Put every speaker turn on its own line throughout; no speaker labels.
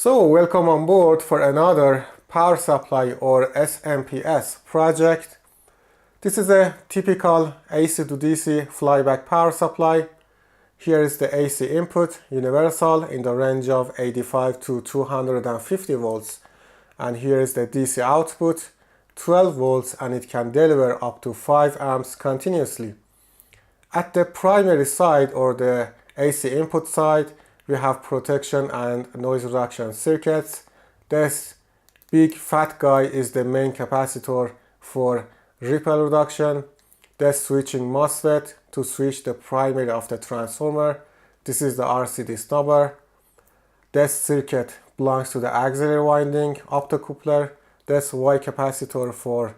So welcome on board for another power supply or SMPS project. This is a typical AC to DC flyback power supply. Here is the AC input, universal, in the range of 85 to 250 volts. And here is the DC output, 12 volts, and it can deliver up to 5 amps continuously. At the primary side or the AC input side, we have protection and noise reduction circuits. This big fat guy is the main capacitor for ripple reduction. This switching MOSFET to switch the primary of the transformer. This is the RCD stubber. This circuit belongs to the auxiliary winding optocoupler. This Y capacitor for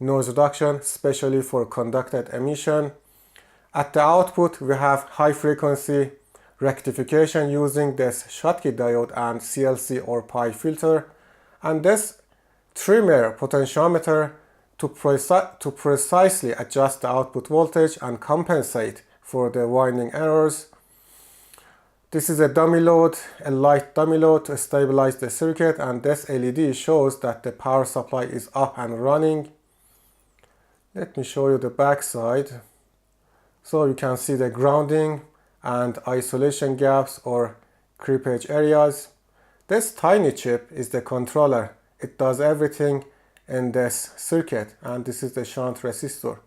noise reduction, especially for conducted emission. At the output, we have high frequency rectification using this Schottky diode and CLC or pi filter, and this trimmer potentiometer to precisely adjust the output voltage and compensate for the winding errors. This is a dummy load, a light dummy load to stabilize the circuit, and this LED shows that the power supply is up and running. Let me show you the back side. So you can see the grounding and isolation gaps or creepage areas. This tiny chip is the controller. It does everything in this circuit, and this is the shunt resistor.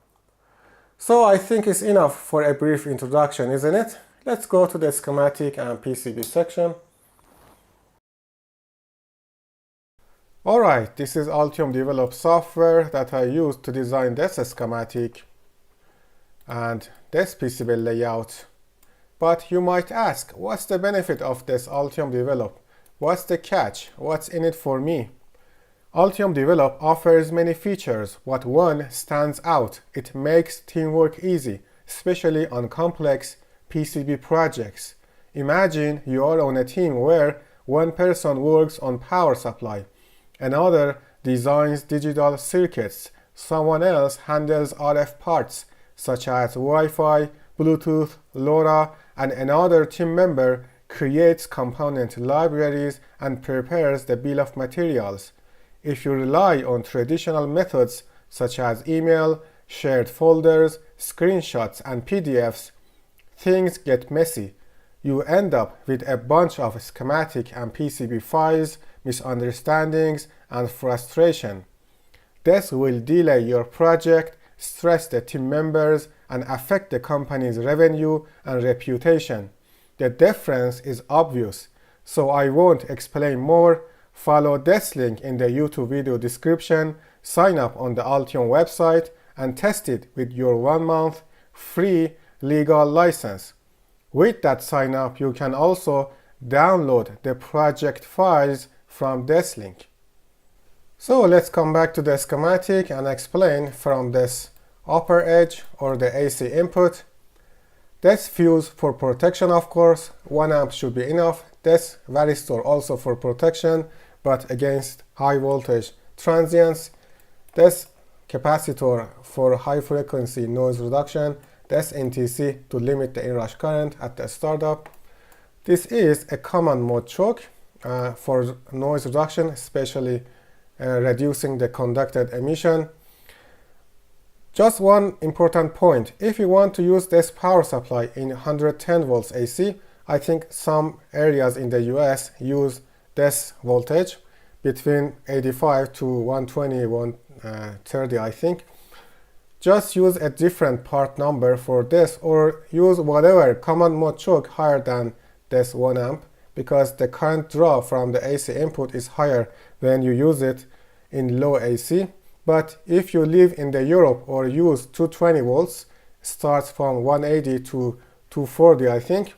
So I think it's enough for a brief introduction, isn't it? Let's go to the schematic and PCB section. Alright, this is Altium developed software that I used to design this schematic and this PCB layout. But you might ask, what's the benefit of this Altium Develop? What's the catch? What's in it for me? Altium Develop offers many features, but one stands out. It makes teamwork easy, especially on complex PCB projects. Imagine you are on a team where one person works on power supply, another designs digital circuits, someone else handles RF parts such as Wi-Fi, Bluetooth, LoRa, and another team member creates component libraries and prepares the bill of materials. If you rely on traditional methods such as email, shared folders, screenshots, and PDFs, things get messy. You end up with a bunch of schematic and PCB files, misunderstandings, and frustration. This will delay your project, stress the team members, and affect the company's revenue and reputation. The difference is obvious, so I won't explain more. Follow this link in the YouTube video description, sign up on the Altium website, and test it with your 1-month free legal license. With that sign up, you can also download the project files from this link. So let's come back to the schematic and explain from this upper edge or the AC input. This fuse for protection, of course, 1 amp should be enough. This varistor also for protection, but against high voltage transients. This capacitor for high frequency noise reduction. This NTC to limit the inrush current at the startup. This is a common mode choke for noise reduction, especially reducing the conducted emission. Just one important point, if you want to use this power supply in 110 volts AC, I think some areas in the US use this voltage between 85 to 120, 130 I think. Just use a different part number for this, or use whatever common mode choke higher than this 1 amp, because the current draw from the AC input is higher when you use it in low AC. But if you live in the Europe or use 220 volts, starts from 180 to 240 I think.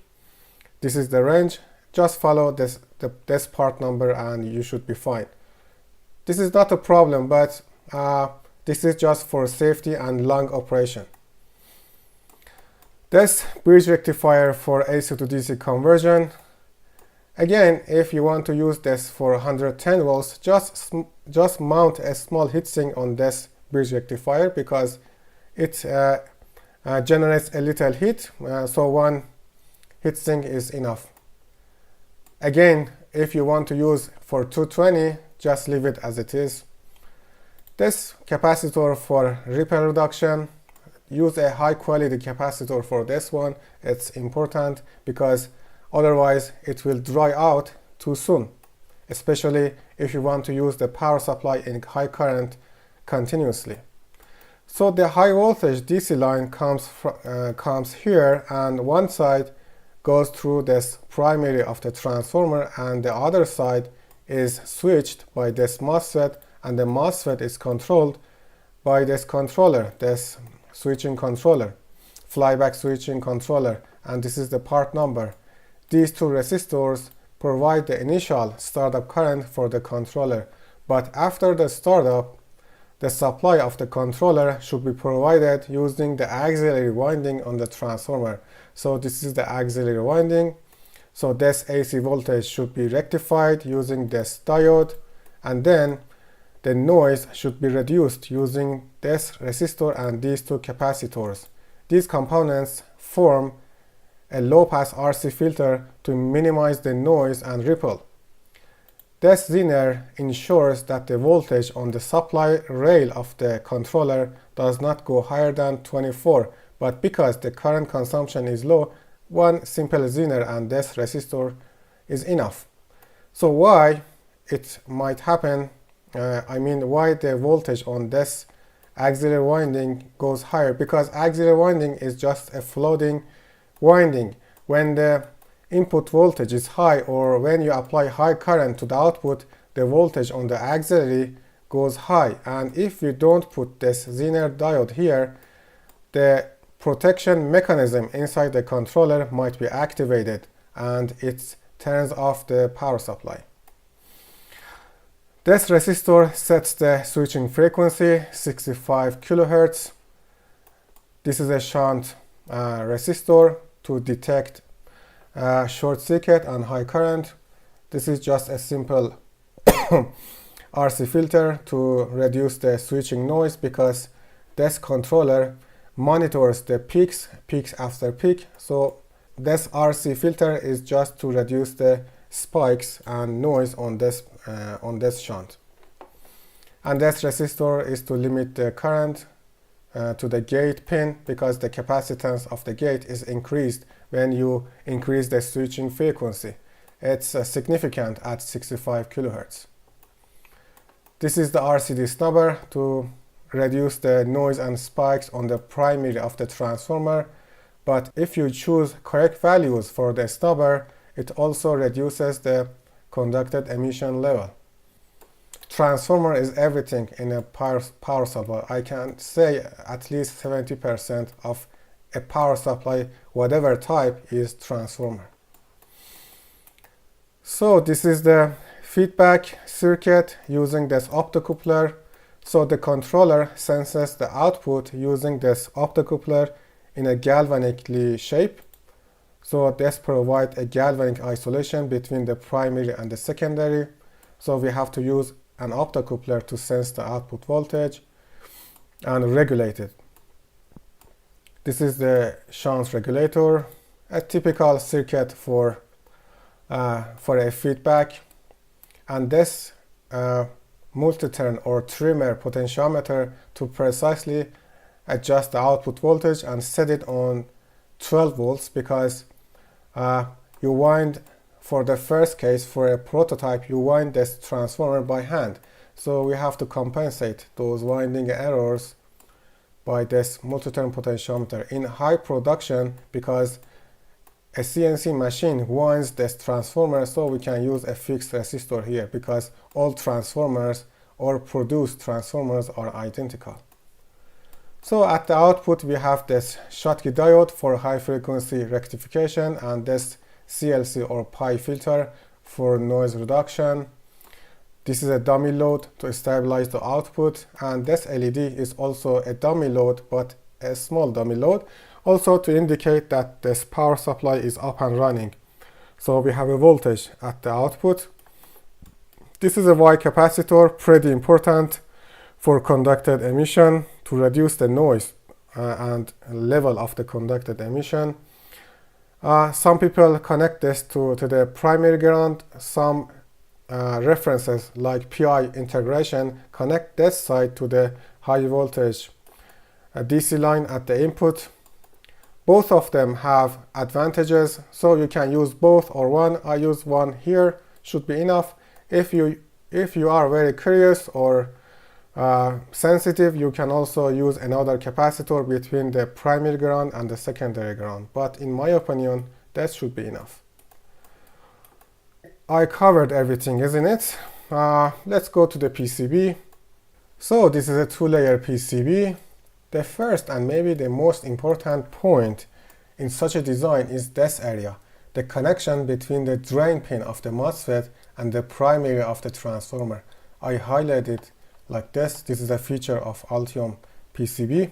This is the range. Just follow this part number and you should be fine. This is not a problem, but this is just for safety and long operation. This bridge rectifier for AC to DC conversion. Again, if you want to use this for 110 volts, just mount a small heatsink on this bridge rectifier, because it generates a little heat, so one heatsink is enough. Again, if you want to use for 220, just leave it as it is. This capacitor for ripple reduction, use a high quality capacitor for this one. It's important because otherwise it will dry out too soon, especially if you want to use the power supply in high current continuously. So the high voltage DC line comes here, and one side goes through this primary of the transformer, and the other side is switched by this MOSFET, and the MOSFET is controlled by this controller, this switching controller, flyback switching controller, and this is the part number. These two resistors provide the initial startup current for the controller, but after the startup, the supply of the controller should be provided using the auxiliary winding on the transformer. So this is the auxiliary winding. So this AC voltage should be rectified using this diode, and then the noise should be reduced using this resistor and these two capacitors. These components form a low-pass RC filter to minimize the noise and ripple. This zener ensures that the voltage on the supply rail of the controller does not go higher than 24, but because the current consumption is low, one simple zener and this resistor is enough. So why it might happen, why the voltage on this auxiliary winding goes higher? Because auxiliary winding is just a floating winding. When the input voltage is high, or when you apply high current to the output, the voltage on the auxiliary goes high, and if you don't put this zener diode here, the protection mechanism inside the controller might be activated and it turns off the power supply. This resistor sets the switching frequency 65 kHz. This is a shunt resistor to detect short circuit and high current. This is just a simple RC filter to reduce the switching noise, because this controller monitors the peaks after peak. So this RC filter is just to reduce the spikes and noise on this shunt. And this resistor is to limit the current to the gate pin, because the capacitance of the gate is increased when you increase the switching frequency. It's significant at 65 kHz. This is the RCD snubber to reduce the noise and spikes on the primary of the transformer, but if you choose correct values for the snubber, it also reduces the conducted emission level. Transformer is everything in a power supply. I can say at least 70% of a power supply, whatever type, is transformer. So this is the feedback circuit using this optocoupler. So the controller senses the output using this optocoupler in a galvanically shape. So this provides a galvanic isolation between the primary and the secondary. So we have to use an optocoupler to sense the output voltage and regulate it. This is the shunt regulator, a typical circuit for a feedback. And this multi-turn or trimmer potentiometer to precisely adjust the output voltage and set it on 12 volts, because you wind, for the first case, for a prototype, you wind this transformer by hand. So we have to compensate those winding errors by this multi-turn potentiometer. In high production, because a CNC machine winds this transformer, so we can use a fixed resistor here, because all transformers or produced transformers are identical. So at the output we have this Schottky diode for high frequency rectification, and this CLC or pi filter for noise reduction. This is a dummy load to stabilize the output, and this LED is also a dummy load, but a small dummy load, also to indicate that this power supply is up and running. So we have a voltage at the output. This is a Y capacitor, pretty important for conducted emission to reduce the noise and level of the conducted emission. Some people connect this to the primary ground. Some references like PI integration connect this side to the high voltage DC line at the input. Both of them have advantages, so you can use both or one. I use one here, should be enough. If you are very curious or sensitive, you can also use another capacitor between the primary ground and the secondary ground, but in my opinion that should be enough. I covered everything, isn't it? Let's go to the PCB. So this is a two-layer PCB. The first and maybe the most important point in such a design is this area, the connection between the drain pin of the MOSFET and the primary of the transformer. I highlighted it like this. This is a feature of Altium PCB.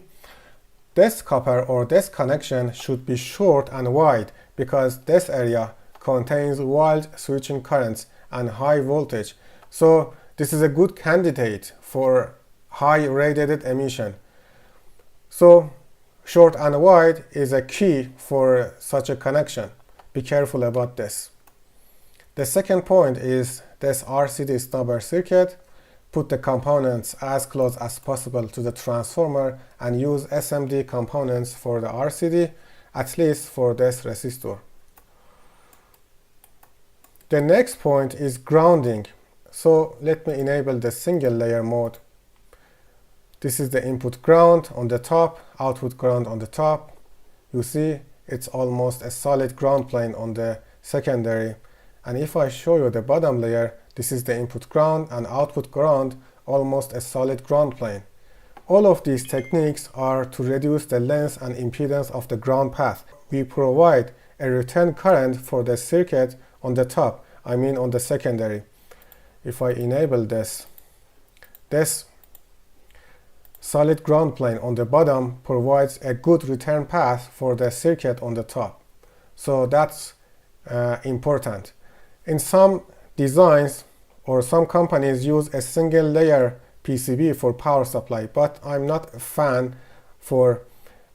This copper or this connection should be short and wide because this area contains wild switching currents and high voltage. So this is a good candidate for high radiated emission. So short and wide is a key for such a connection. Be careful about this. The second point is this RCD snubber circuit. Put the components as close as possible to the transformer and use SMD components for the RCD, at least for this resistor. The next point is grounding. So let me enable the single layer mode. This is the input ground on the top, output ground on the top. You see it's almost a solid ground plane on the secondary. And if I show you the bottom layer, this is the input ground and output ground, almost a solid ground plane. All of these techniques are to reduce the length and impedance of the ground path. We provide a return current for the circuit on the top, I mean on the secondary. If I enable this solid ground plane on the bottom provides a good return path for the circuit on the top. So that's important. In some designs or some companies use a single layer PCB for power supply, but I'm not a fan for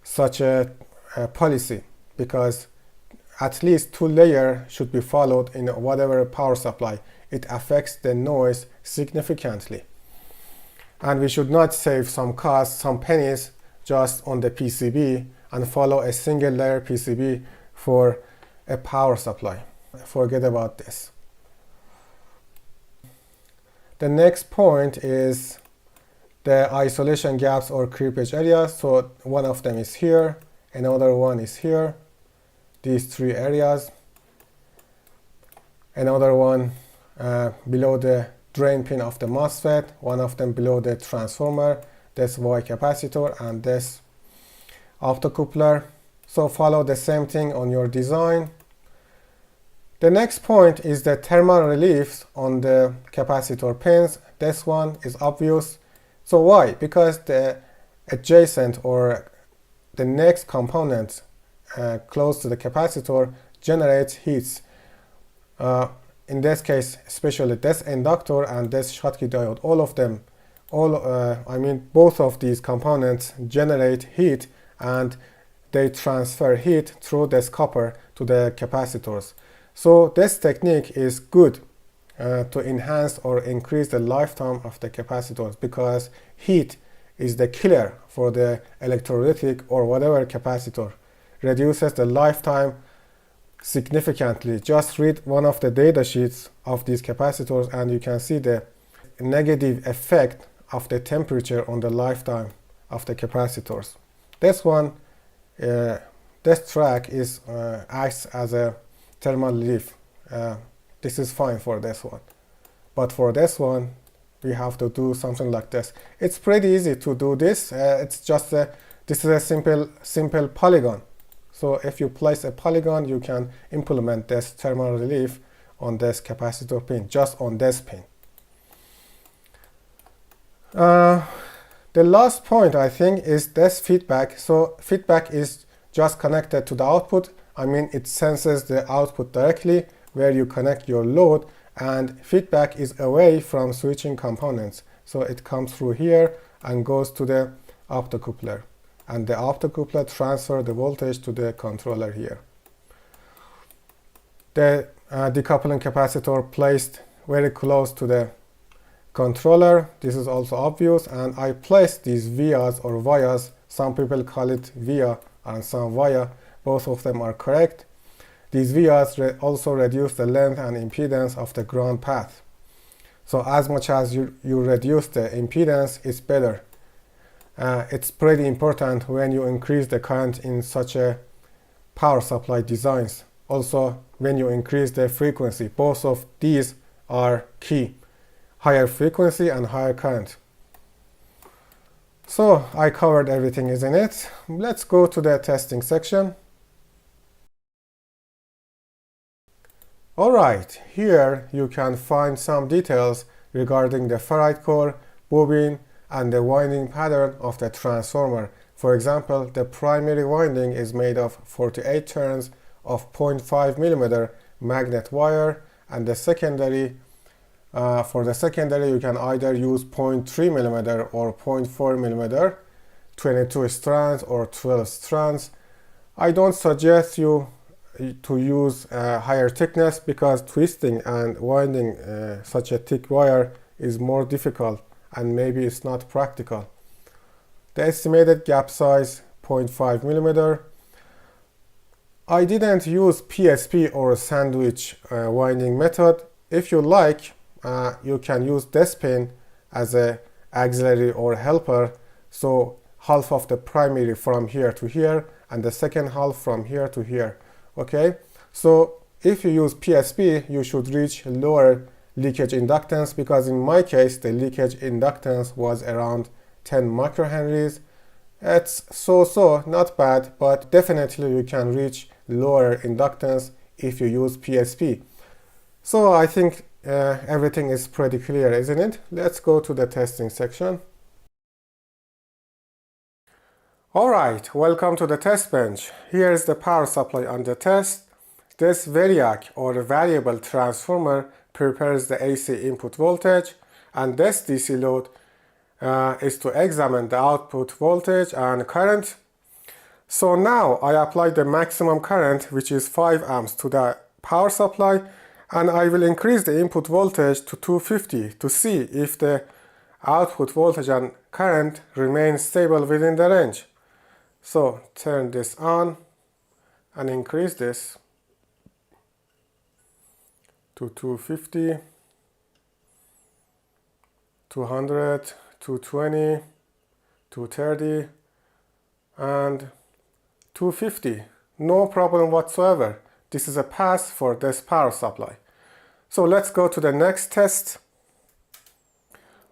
such a policy because at least two layers should be followed in whatever power supply. It affects the noise significantly. And we should not save some cost, some pennies just on the PCB and follow a single layer PCB for a power supply. Forget about this. The next point is the isolation gaps or creepage areas. So one of them is here, another one is here, these three areas, another one below the drain pin of the MOSFET, one of them below the transformer, this Y capacitor and this optocoupler. So follow the same thing on your design. The next point is the thermal reliefs on the capacitor pins. This one is obvious. So why? Because the adjacent or the next component close to the capacitor generates heats. In this case, especially this inductor and this Schottky diode, both of these components generate heat and they transfer heat through this copper to the capacitors. So this technique is good to enhance or increase the lifetime of the capacitors because heat is the killer for the electrolytic or whatever capacitor. Reduces the lifetime significantly. Just read one of the data sheets of these capacitors and you can see the negative effect of the temperature on the lifetime of the capacitors. This one, this track acts as a thermal relief. This is fine for this one, but for this one we have to do something like this. It's pretty easy to do this. It's just this is a simple polygon. So if you place a polygon, you can implement this thermal relief on this capacitor pin, just on this pin. The last point I think is this feedback. So feedback is just connected to the output. I mean, it senses the output directly where you connect your load, and feedback is away from switching components. So it comes through here and goes to the optocoupler, and the optocoupler transfers the voltage to the controller here. the decoupling capacitor placed very close to the controller. This is also obvious, and I placed these vias or vias. Some people call it via and some via. Both of them are correct. These vias also reduce the length and impedance of the ground path. So as much as you reduce the impedance, it's better. It's pretty important when you increase the current in such a power supply designs. Also, when you increase the frequency, both of these are key. Higher frequency and higher current. So I covered everything, isn't it? Let's go to the testing section. Alright, here you can find some details regarding the ferrite core, bobbin, and the winding pattern of the transformer. For example, the primary winding is made of 48 turns of 0.5 mm magnet wire, and the secondary, for the secondary you can either use 0.3 mm or 0.4 mm, 22 strands or 12 strands. I don't suggest you to use higher thickness because twisting and winding such a thick wire is more difficult and maybe it's not practical. The estimated gap size 0.5 mm. I didn't use PSP or sandwich winding method. If you like, you can use this pin as a auxiliary or helper. So half of the primary from here to here and the second half from here to here. Okay, so if you use PSP, you should reach lower leakage inductance, because in my case the leakage inductance was around 10 microhenries. It's so not bad, but definitely you can reach lower inductance if you use PSP. So I think everything is pretty clear, isn't it? Let's go to the testing section. Alright, welcome to the test bench. Here is the power supply under test. This variac or variable transformer prepares the AC input voltage, and this DC load is to examine the output voltage and current. So now I apply the maximum current, which is 5 amps, to the power supply, and I will increase the input voltage to 250 to see if the output voltage and current remain stable within the range. So turn this on and increase this to 250, 200, 220, 230, and 250. No problem whatsoever. This is a pass for this power supply. So let's go to the next test.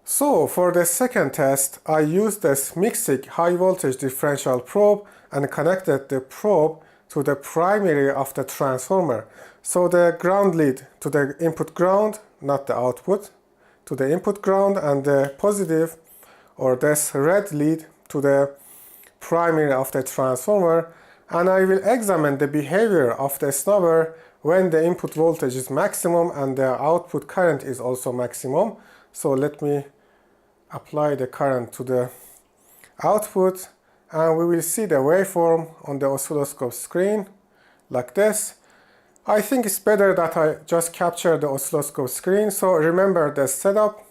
So for the second test, I used this MIXIG high voltage differential probe and connected the probe to the primary of the transformer. So the ground lead to the input ground, not the output, to the input ground, and the positive or this red lead to the primary of the transformer. And I will examine the behavior of the snubber when the input voltage is maximum and the output current is also maximum. So let me apply the current to the output, and we will see the waveform on the oscilloscope screen like this. I think it's better that I just capture the oscilloscope screen, so remember the setup.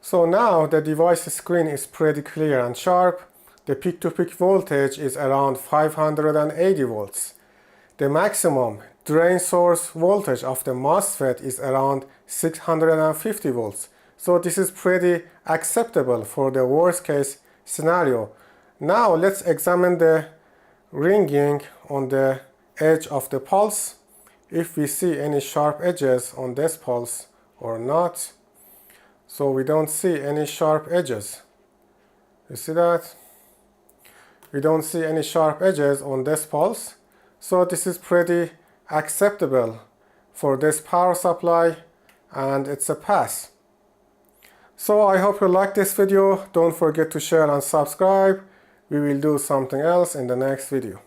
So now the device screen is pretty clear and sharp. The peak-to-peak voltage is around 580 volts. The maximum drain source voltage of the MOSFET is around 650 volts. So this is pretty acceptable for the worst case scenario. Now let's examine the ringing on the edge of the pulse, if we see any sharp edges on this pulse or not. So we don't see any sharp edges. You see that? We don't see any sharp edges on this pulse. So this is pretty acceptable for this power supply, and it's a pass. So I hope you liked this video. Don't forget to share and subscribe. We will do something else in the next video.